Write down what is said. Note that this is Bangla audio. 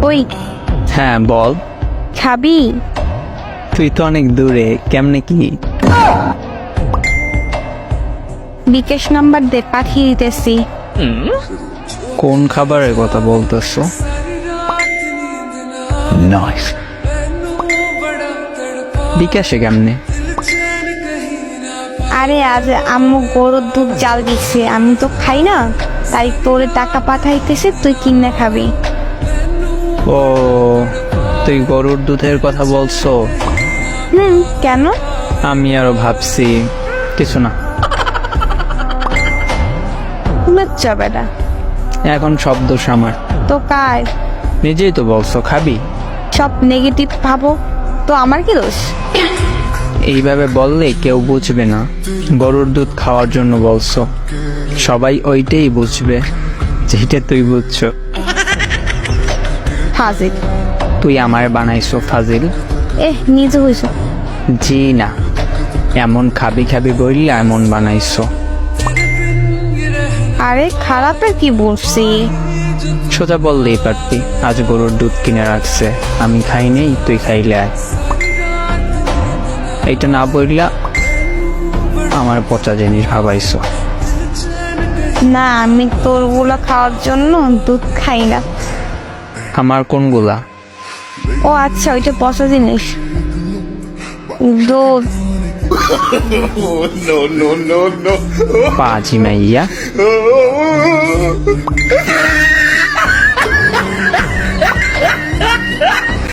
ওই হ্যাঁ বল। খাবি? তুই তো অনেক দূরে, কেমনে কি? বিকাশ নাম্বার দে, পাঠিয়ে দিতেছি। কোন খাবারের কথা বলতেছো? নাইস। বিকাশে কেমনে? আরে আজ আম্মু গরুর দুধ জাল দিচ্ছে, আমি তো খাই না, তাই তোরে টাকা পাঠাইতেছে, তুই কিনে খাবি। ও, তুই গরুর দুধের কথা বলছো? কেন? আমি আরো ভাবছি কিছু না। লজ্জা বেটা। এখন সব দোষ আমার। তো কার? নিজেই তো বলছো খাবি। সব নেগেটিভ ভাবো তো আমার কি দোষ? এইভাবে বললে কেউ বুঝবে না গরুর দুধ খাওয়ার জন্য বলছো। সবাই ওইটাই বুঝবে যেটা তুই বুঝছো। ফাজিল। তুই আমায় বানাইছো ফাজিল? নিজে হইছো। জি না, এমন খাবি খাবি বললে এমন বানাইছো। আরে খারাপের কি বলছি? সোজা বললেই পারতি আজ গরুর দুধ কিনে রাখছে, আমি খাই নেই, তুই খাইলে আয়। এইটা না বললা আমার পচা জিনিস ভাবাইছো। না, আমি তোর গুলা খাওয়ার জন্য দুধ খাই না। আমার কোনগুলা? ও আচ্ছা, ওইটা পচা জিনিস। দুধ। পাজি মাইয়া।